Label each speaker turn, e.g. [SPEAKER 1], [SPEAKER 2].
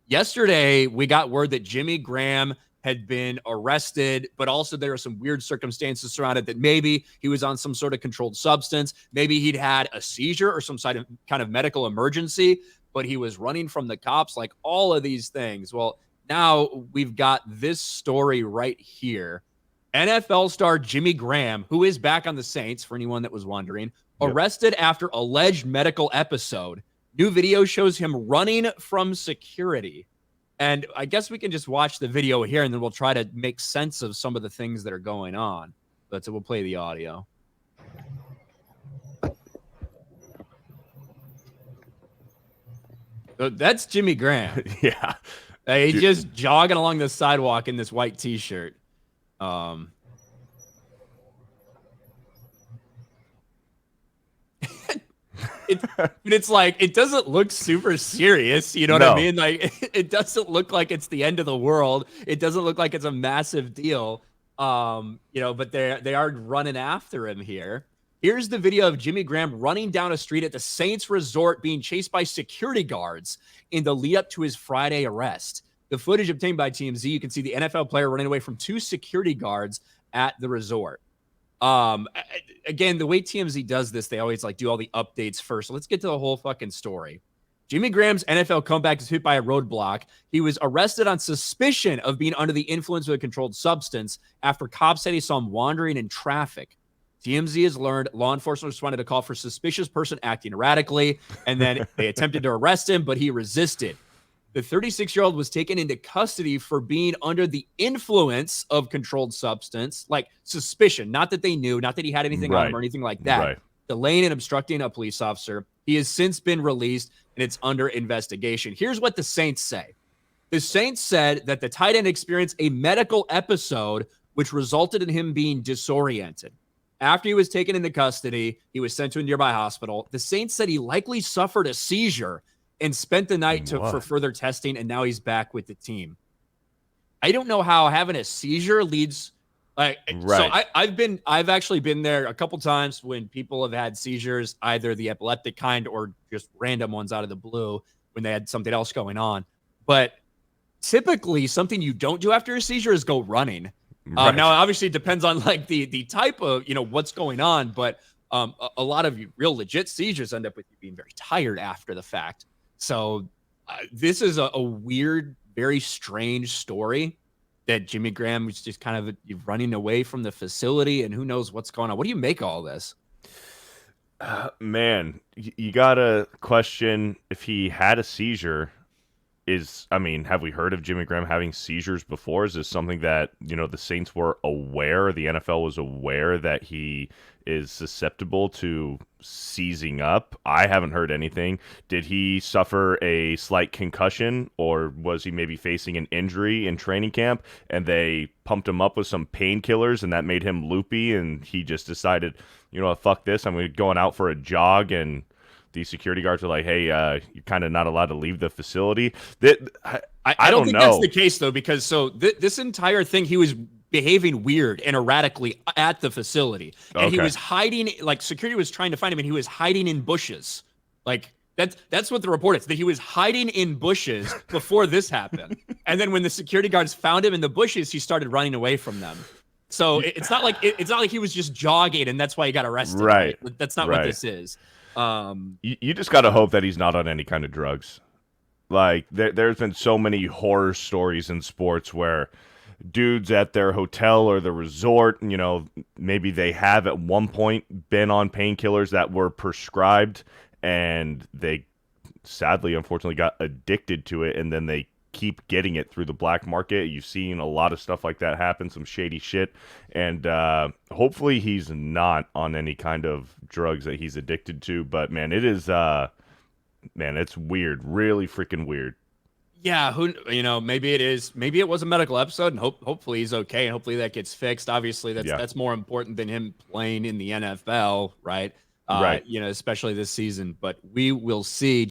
[SPEAKER 1] yesterday we got word that Jimmy Graham had been arrested, but also there are some weird circumstances surrounded that maybe he was on some sort of controlled substance. Maybe he'd had a seizure or some kind of medical emergency, but he was running from the cops, like all of these things. Well, now we've got this story right here. NFL star Jimmy Graham, who is back on the Saints, for anyone that was wondering, arrested after alleged medical episode. New video shows him running from security. And I guess we can just watch the video here, and then we'll try to make sense of some of the things that are going on. So we'll play the audio. So that's Jimmy Graham.
[SPEAKER 2] Yeah.
[SPEAKER 1] He's just jogging along the sidewalk in this white T-shirt. It's like, it doesn't look super serious, you know what I mean? Like, it doesn't look like it's the end of the world. It doesn't look like it's a massive deal. But they are running after him here. Here's the video of Jimmy Graham running down a street at the Saints Resort, being chased by security guards in the lead up to his Friday arrest. The footage obtained by TMZ, you can see the NFL player running away from 2 security guards at the resort. Again, the way TMZ does this, they always do all the updates first. So let's get to the whole fucking story. Jimmy Graham's NFL comeback is hit by a roadblock. He was arrested on suspicion of being under the influence of a controlled substance after cops said he saw him wandering in traffic. TMZ has learned law enforcement responded to a call for suspicious person acting erratically, and then they attempted to arrest him, but he resisted. The 36-year-old was taken into custody for being under the influence of controlled substance, like suspicion, not that they knew, not that he had anything on him or anything like that. Delaying and obstructing a police officer. He has since been released, and it's under investigation. Here's what the Saints say. The Saints said that the tight end experienced a medical episode, which resulted in him being disoriented. After he was taken into custody, he was sent to a nearby hospital. The Saints said he likely suffered a seizure and spent the night for further testing, and now he's back with the team. I don't know how having a seizure leads. So I've actually been there a couple times when people have had seizures, either the epileptic kind or just random ones out of the blue when they had something else going on. But typically, something you don't do after a seizure is go running. Now, obviously, it depends on the type of what's going on, but a lot of real legit seizures end up with you being very tired after the fact. So this is a weird, very strange story that Jimmy Graham was just kind of running away from the facility, and who knows what's going on. What do you make of all this?
[SPEAKER 2] Man, you got to question if he had a seizure. Have we heard of Jimmy Graham having seizures before? Is this something that, the Saints were aware, the NFL was aware that he is susceptible to seizing up? I haven't heard anything. Did he suffer a slight concussion, or was he maybe facing an injury in training camp and they pumped him up with some painkillers and that made him loopy and he just decided, fuck this, I'm going out for a jog, and these security guards are like, hey, you're kind of not allowed to leave the facility. I don't know.
[SPEAKER 1] That's the case, though, because this entire thing, he was behaving weird and erratically at the facility. And he was hiding, security was trying to find him, and he was hiding in bushes. That's what the report is, that he was hiding in bushes before this happened. And then when the security guards found him in the bushes, he started running away from them. So it's not like he was just jogging and that's why he got arrested. Right? That's not what this is.
[SPEAKER 2] You just got to hope that he's not on any kind of drugs. There's been so many horror stories in sports where dudes at their hotel or the resort, maybe they have at one point been on painkillers that were prescribed, and they sadly, unfortunately, got addicted to it, and then they keep getting it through the black market. You've seen a lot of stuff like that happen, some shady shit, and hopefully he's not on any kind of drugs that he's addicted to. But man, it is it's weird, really freaking weird.
[SPEAKER 1] Yeah, maybe it is. Maybe it was a medical episode, and hopefully he's okay, and hopefully that gets fixed. Obviously, that's more important than him playing in the NFL, right? Especially this season. But we will see.